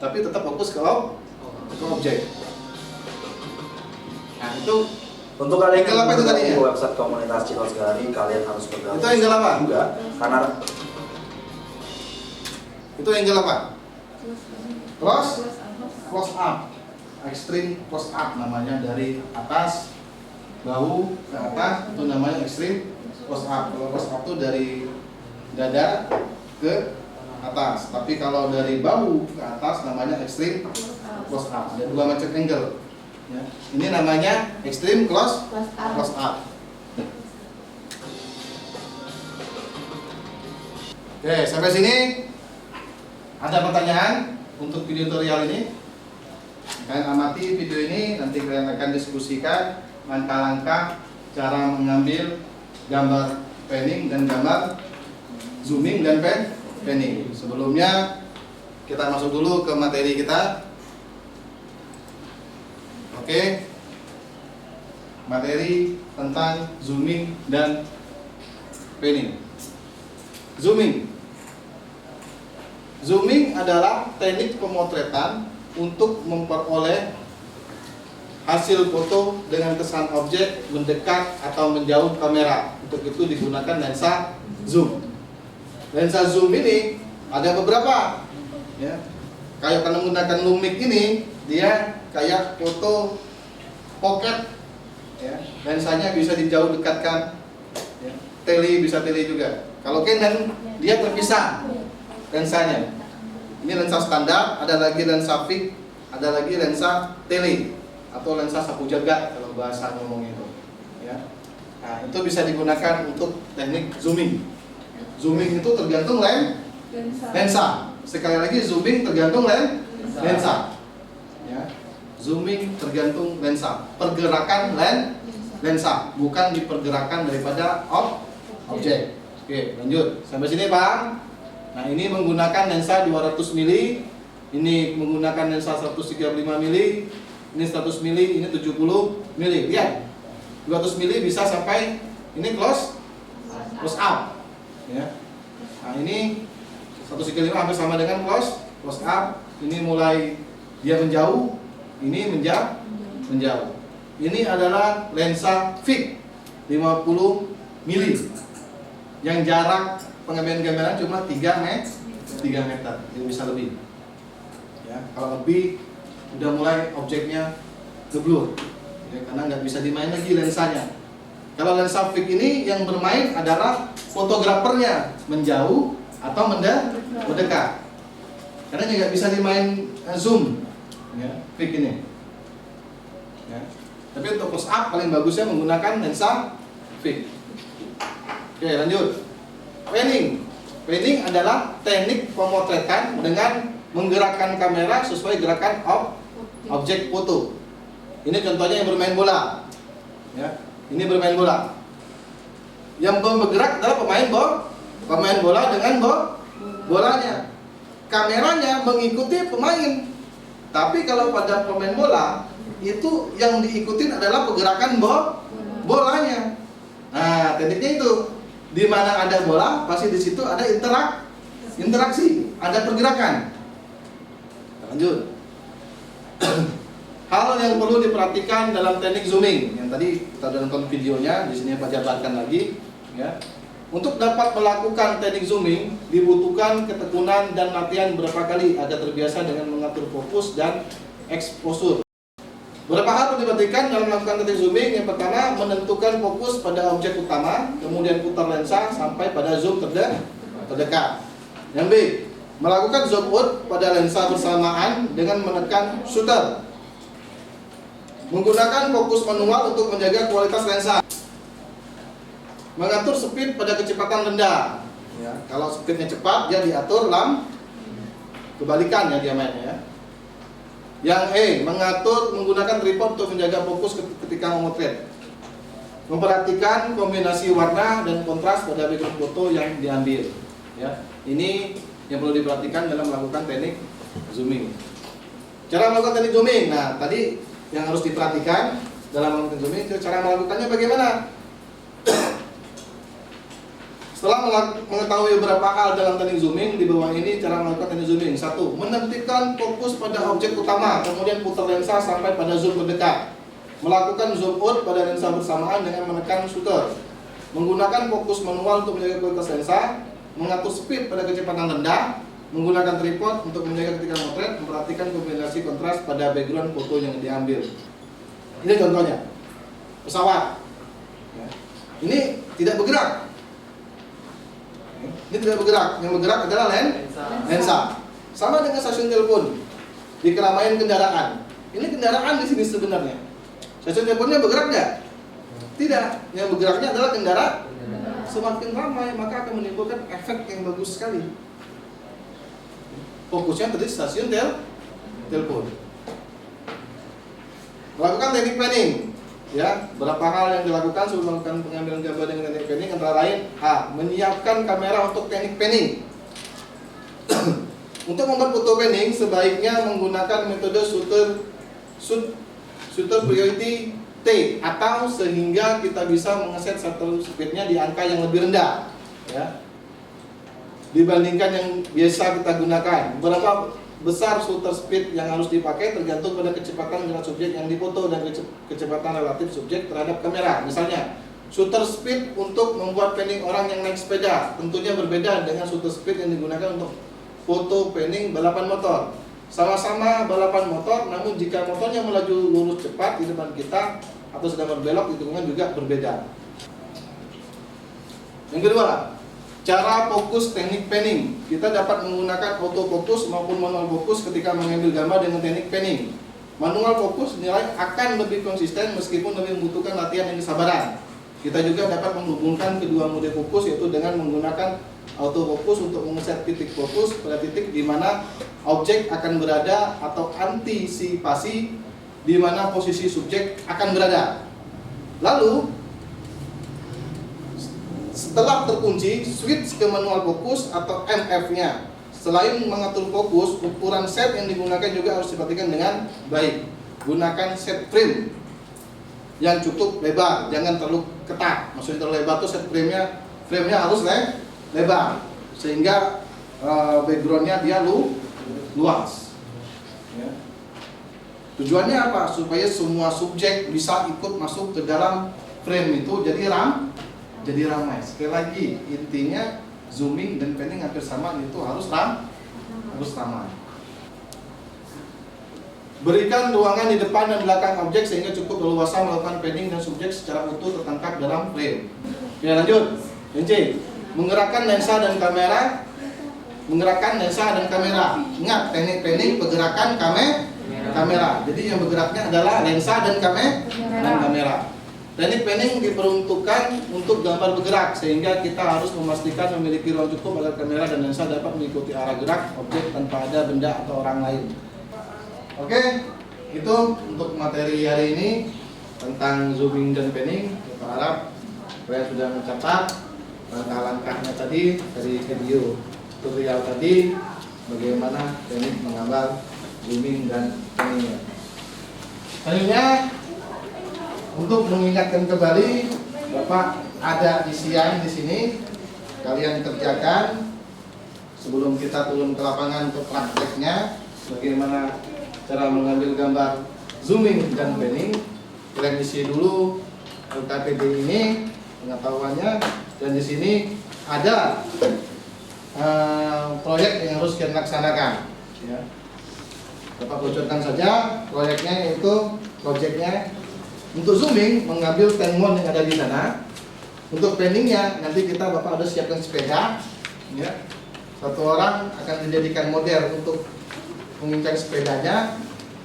tapi tetap fokus ke objek. Nah, itu Untuk kalian Angle apa itu yang tadinya? di website komunitas Citos Gallery, kalian harus bergabung Itu angle apa? juga, karena apa? Close up. Extreme close up namanya, dari atas bahu ke atas itu namanya extreme close up. Kalau close up itu dari dada ke atas, tapi kalau dari bahu ke atas namanya extreme close up. Ada dua macam angle. Ya. Ini namanya extreme close up. Oke, sampai sini ada pertanyaan untuk video tutorial ini? Kalian amati video ini, nanti kalian akan diskusikan langkah-langkah cara mengambil gambar panning dan gambar zooming dan panning. Sebelumnya kita masuk dulu ke materi kita. Oke, materi tentang zooming dan panning. Zooming adalah teknik pemotretan untuk memperoleh hasil foto dengan kesan objek mendekat atau menjauh kamera. Untuk itu digunakan lensa zoom. Lensa zoom ini ada beberapa. Ya. Kayak kalau menggunakan Lumix ini, dia kayak foto pocket. Ya. Lensanya bisa dijauh dekatkan. Ya. Tele bisa tele juga. Kalau Canon dia terpisah lensanya. Ini lensa standar, ada lagi lensa fix, ada lagi lensa tele atau lensa sapu jagat kalau bahasa ngomong itu. Ya. Nah, itu bisa digunakan untuk teknik zooming. Zooming itu tergantung lensa. Sekali lagi, zooming tergantung lensa. Ya. Zooming tergantung lensa. Pergerakan lensa, bukan dipergerakan daripada objek. Oke, lanjut. Sampai sini, Pak. Nah, ini menggunakan lensa 200 mili, ini menggunakan lensa 135 mili, ini 100 mili, ini 70 mili. Lihat, 200 mili bisa sampai ini close up. Ya. Nah, ini 135 hampir sama dengan close up. Ini mulai dia menjauh, ini menjauh. Ini adalah lensa fix 50 mili. Yang jarak pengambilan gambaran cuma 3 3 meter, jadi bisa lebih. Ya, kalau lebih udah mulai objeknya ngeblur, ya, karena nggak bisa dimain lagi lensanya. Kalau lensa fix ini yang bermain adalah fotografernya menjauh atau mendekat, karena nggak bisa dimain zoom, ya, fix ini. Ya. Tapi untuk close up paling bagusnya menggunakan lensa fix. Oke, lanjut. Panning. Panning adalah teknik pemotretan dengan menggerakkan kamera sesuai gerakan objek foto. Ini contohnya yang bermain bola. Ya, ini bermain bola. Yang bergerak adalah pemain bola dengan bolanya. Kameranya mengikuti pemain. Tapi kalau pada pemain bola itu yang diikutin adalah pergerakan bolanya. Nah, tekniknya itu di mana ada bola pasti di situ ada interaksi, ada pergerakan. Lanjut. Hal yang perlu diperhatikan dalam teknik zooming yang tadi kita sudah nonton videonya, di sini Pak jabarkan lagi, ya. Untuk dapat melakukan teknik zooming dibutuhkan ketekunan dan latihan beberapa kali agar terbiasa dengan mengatur fokus dan exposure. Beberapa hal perlu diperhatikan dalam melakukan teknik zooming. Yang pertama, menentukan fokus pada objek utama, kemudian putar lensa sampai pada zoom terdekat. Yang B, melakukan zoom out pada lensa bersamaan dengan menekan shutter. Menggunakan fokus manual untuk menjaga kualitas lensa. Mengatur speed pada kecepatan rendah. Ya, kalau speednya cepat, dia diatur kebalikan ya dia mainnya. Ya. Yang E, mengatur menggunakan tripod untuk menjaga fokus ketika memotret. Memperhatikan kombinasi warna dan kontras pada background foto yang diambil. Ya, ini yang perlu diperhatikan dalam melakukan teknik zooming. Cara melakukan teknik zooming. Nah, tadi yang harus diperhatikan dalam melakukan zooming, cara melakukannya bagaimana? Setelah mengetahui beberapa hal dalam teknik zooming, di bawah ini cara melakukan teknik zooming. 1. Menentukan fokus pada objek utama, kemudian putar lensa sampai pada zoom terdekat. Melakukan zoom out pada lensa bersamaan dengan menekan shutter. Menggunakan fokus manual untuk menjaga kualitas lensa. Mengatur speed pada kecepatan rendah. Menggunakan tripod untuk menjaga ketika motret. Memperhatikan kombinasi kontras pada background foto yang diambil. Ini contohnya. Pesawat. Ini tidak bergerak. Ini tidak bergerak, yang bergerak adalah lensa. Sama dengan stasiun telepon di keramaian kendaraan. Ini kendaraan di sini sebenarnya. Stasiun teleponnya bergerak nggak? Tidak. Yang bergeraknya adalah kendaraan. Semakin ramai maka akan menimbulkan efek yang bagus sekali. Fokusnya tadi stasiun telepon. Melakukan teknik panning. Ya, berapa hal yang dilakukan sebelum melakukan pengambilan gambar dengan teknik panning, antara lain A. Menyiapkan kamera untuk teknik panning. Untuk membuat foto panning sebaiknya menggunakan metode shutter priority T, atau sehingga kita bisa mengeset shutter speednya di angka yang lebih rendah, ya, dibandingkan yang biasa kita gunakan. Berapa besar shutter speed yang harus dipakai tergantung pada kecepatan gerak subjek yang difoto dan kecepatan relatif subjek terhadap kamera. Misalnya, shutter speed untuk membuat panning orang yang naik sepeda tentunya berbeda dengan shutter speed yang digunakan untuk foto panning balapan motor. Sama-sama balapan motor, namun jika motornya melaju lurus cepat di depan kita atau sedang berbelok, hitungan juga berbeda. Yang kedua, cara fokus teknik panning. Kita dapat menggunakan autofocus maupun manual fokus ketika mengambil gambar dengan teknik panning. Manual fokus nilai akan lebih konsisten meskipun lebih membutuhkan latihan dan kesabaran. Kita juga dapat menghubungkan kedua mode fokus, yaitu dengan menggunakan autofocus untuk mengeset titik fokus pada titik di mana objek akan berada, atau antisipasi di mana posisi subjek akan berada. Lalu setelah terkunci, switch ke manual fokus atau MF-nya. Selain mengatur fokus, ukuran set yang digunakan juga harus diperhatikan dengan baik. Gunakan set frame yang cukup lebar, jangan terlalu ketat. Maksudnya terlalu lebar tuh set frame-nya harus lebar, sehingga background-nya dia luas. Ya. Tujuannya apa? Supaya semua subjek bisa ikut masuk ke dalam frame itu, jadi ramai. Sekali lagi, intinya zooming dan panning hampir sama, itu harus ramai. Berikan ruangan di depan dan belakang objek sehingga cukup leluasa melakukan panning dan subjek secara utuh tertangkap dalam frame. Oke, lanjut. Yang C, menggerakkan lensa dan kamera. Ingat, teknik panning pergerakan kamera. Jadi yang bergeraknya adalah lensa dan kamera. Teknik panning diperuntukkan untuk gambar bergerak sehingga kita harus memastikan memiliki ruang cukup agar kamera dan lensa dapat mengikuti arah gerak objek tanpa ada benda atau orang lain. Oke, itu untuk materi hari ini tentang zooming dan panning. Kita harap kalian sudah mencatat langkah-langkahnya tadi dari video tutorial tadi, bagaimana teknik menggambar zooming dan panning. Selanjutnya, untuk mengingatkan kembali, Bapak ada isian di sini, kalian kerjakan sebelum kita turun ke lapangan untuk prakteknya. Bagaimana cara mengambil gambar zooming dan panning, kalian isi dulu LKPD ini pengetahuannya, dan di sini ada proyek yang harus kalian laksanakan. Ya. Bapak bocorkan saja proyeknya, yaitu proyeknya untuk zooming mengambil tenmon yang ada di sana. Untuk panningnya nanti kita Bapak harus siapkan sepeda. Ya. Satu orang akan dijadikan model untuk mengincang sepedanya.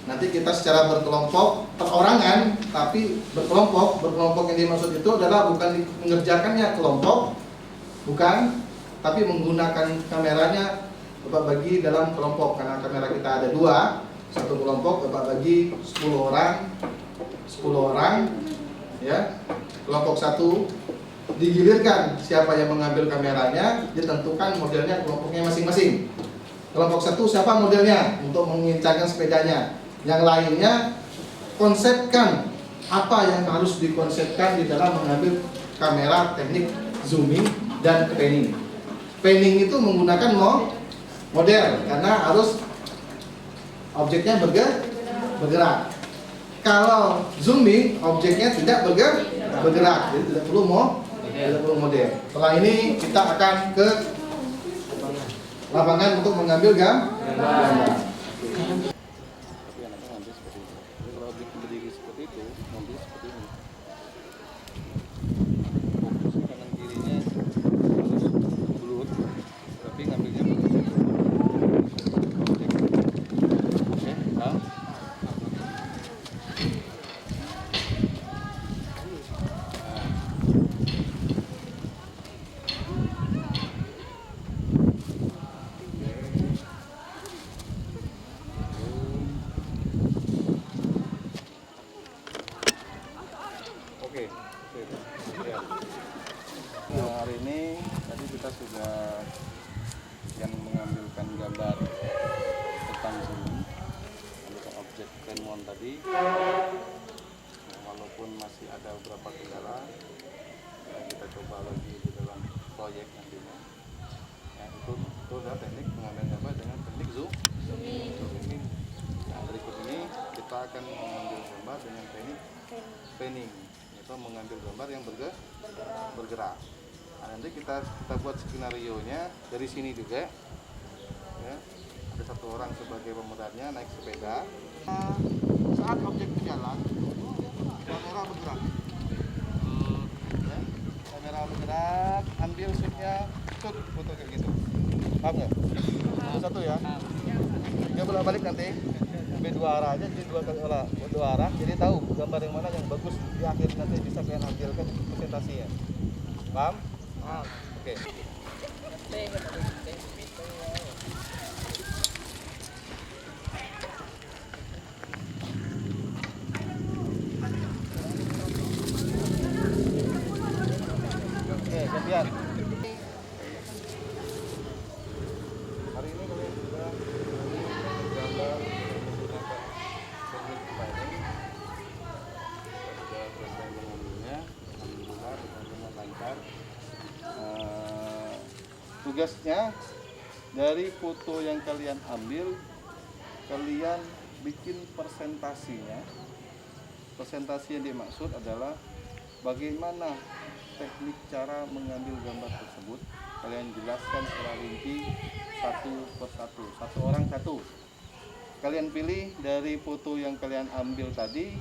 Nanti kita secara berkelompok, perorangan, tapi berkelompok yang dimaksud itu adalah bukan mengerjakannya kelompok, bukan, tapi menggunakan kameranya Bapak bagi dalam kelompok, karena kamera kita ada 2, satu kelompok Bapak bagi 10 orang, ya, kelompok 1 digilirkan siapa yang mengambil kameranya, ditentukan modelnya kelompoknya masing-masing. Kelompok 1 siapa modelnya untuk mengincangkan sepedanya. Yang lainnya konsepkan apa yang harus dikonsepkan di dalam mengambil kamera teknik zooming dan panning. Panning itu menggunakan model karena harus objeknya bergerak. Kalau zooming objeknya tidak bergerak, jadi tidak perlu model. Setelah ini kita akan ke lapangan untuk mengambil gambar. Hari ini tadi kita sudah yang mengambilkan gambar tentang zooming, mengambilkan objek tenmon tadi. Walaupun masih ada beberapa kendala, kita coba lagi di dalam proyek nantinya. Ya, itu adalah teknik mengambil gambar dengan teknik zooming. Nah, berikut ini kita akan mengambil gambar dengan teknik panning, yaitu mengambil gambar yang bergerak. Nah, nanti kita buat skenario-nya dari sini juga. Ya, ada satu orang sebagai pemerannya naik sepeda. Saat objek berjalan, kamera bergerak. Ya, kamera bergerak, ambil shootnya, shoot foto kayak gitu. Paham nggak? Satu ya. Dia bolak-balik nanti. Dua arah aja, jadi dua arah. Jadi tahu gambar yang mana yang bagus di akhir nanti bisa kalian hasilkan presentasinya. Paham? Oke. Oke, gantian. Hari ini kalian sudah gambar menggunakan teknik panning. Sudah selesai mengambilnya, alhamdulillah dengan lancar. Tugasnya dari foto yang kalian ambil, kalian bikin presentasinya. Presentasi yang dimaksud adalah bagaimana teknik cara mengambil gambar tersebut kalian jelaskan secara rinci satu persatu, satu orang satu. Kalian pilih dari foto yang kalian ambil tadi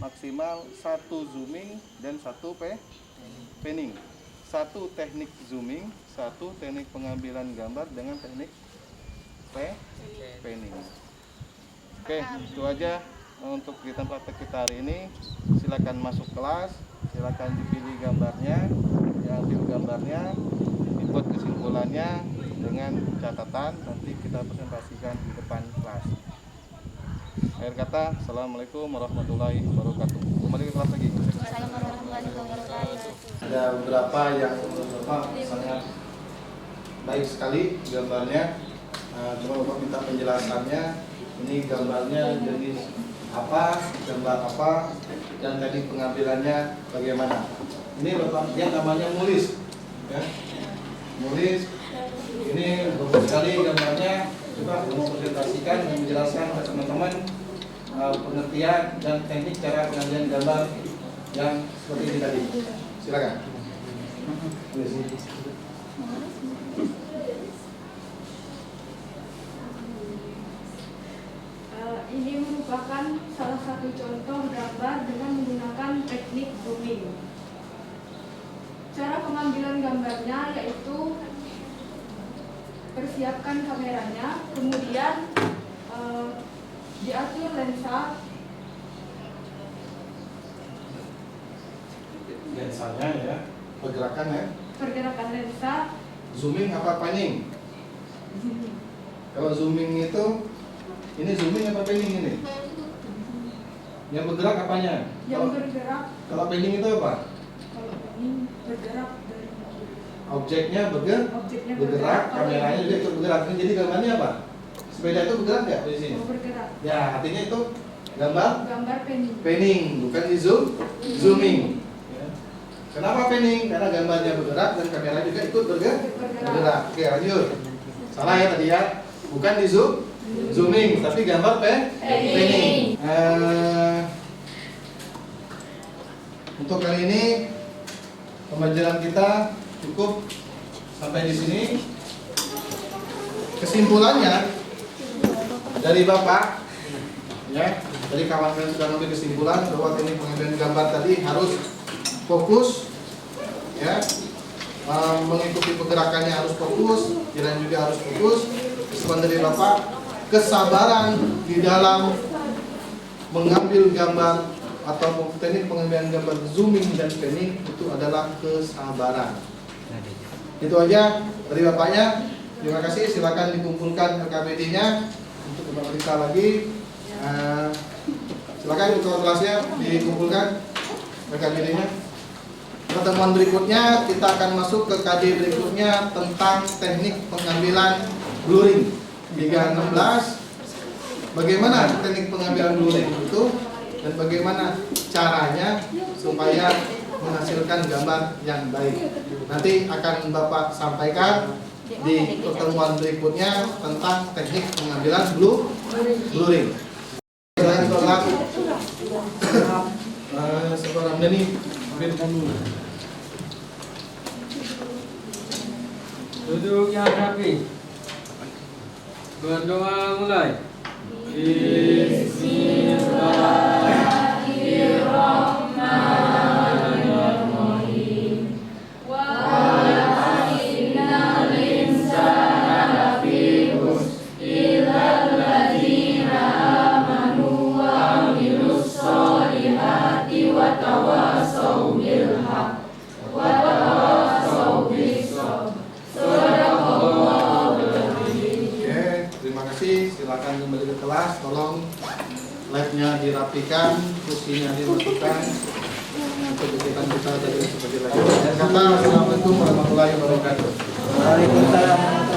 maksimal 1 zooming dan 1 panning. 1 teknik zooming, 1 teknik pengambilan gambar dengan teknik panning. Oke, itu aja untuk kegiatan praktek kita hari ini. Silakan masuk kelas, silakan dipilih gambarnya, diambil gambarnya, dibuat kesimpulannya dengan catatan, nanti kita presentasikan di depan kelas. Akhir kata, assalamualaikum warahmatullahi wabarakatuh. Kembali ke kelas lagi. Assalamualaikum warahmatullahi wabarakatuh. Ada beberapa yang menurut Bapak sangat baik sekali gambarnya. Coba Bapak minta penjelasannya. Ini gambarnya jenis apa, gambar apa, dan teknik pengambilannya bagaimana. Ini Bapak lihat namanya mulis, ya. Mulis. Ini bagus sekali gambarnya. Coba mau presentasikan dan menjelaskan ke teman-teman pengertian dan teknik cara pengambilan gambar yang seperti ini tadi. Silakan. Ini merupakan salah satu contoh gambar dengan menggunakan teknik zooming. Cara pengambilan gambarnya yaitu persiapkan kameranya, kemudian diatur lensanya ya, pergerakan ya. pergerakan lensa. Zooming apa panning? Kalau zooming itu, ini zooming apa panning ini? Yang bergerak apanya? Yang bergerak, Kalau panning itu apa? kalau ini bergerak dari Objeknya objeknya bergerak, kameranya juga ikut bergerak. Jadi gambarnya apa? Sepeda itu bergerak nggak di sini? bergerak. Ya, artinya itu gambar Gambar panning. panning, bukan di zooming. Ya. Kenapa panning? Karena gambarnya bergerak dan kamera juga ikut bergerak. Oke, lanjut. Salah ya tadi ya. Bukan di zooming, tapi gambar panning. Untuk kali ini pembelajaran kita cukup sampai di sini. Kesimpulannya dari Bapak, ya, dari kawan kalian sudah mengambil kesimpulan bahwa teknik pengambilan gambar tadi harus fokus, ya, mengikuti pergerakannya harus fokus, jalan juga harus fokus. Kesimpulan dari Bapak, kesabaran di dalam mengambil gambar atau teknik pengambilan gambar zooming dan panning itu adalah kesabaran. Itu aja dari Bapaknya. Terima kasih. Silakan dikumpulkan LKPD-nya untuk diperiksa lagi. Silakan untuk kelasnya dikumpulkan LKPD-nya. Pertemuan berikutnya kita akan masuk ke KD berikutnya tentang teknik pengambilan blurring 316. Bagaimana teknik pengambilan blurring itu dan bagaimana caranya supaya menghasilkan gambar yang baik. Nanti akan Bapak sampaikan di pertemuan berikutnya tentang teknik pengambilan blurring. Selain sholat, Saudara Ramdhani, Duduk yang rapi. Berdoa mulai. Silakan kembali ke kelas. Tolong live-nya dirapikan, kursinya dimatikan untuk kegiatan kita tadi seperti lagi. Dan kata assalamualaikum warahmatullahi wabarakatuh. Waalaikumsalam.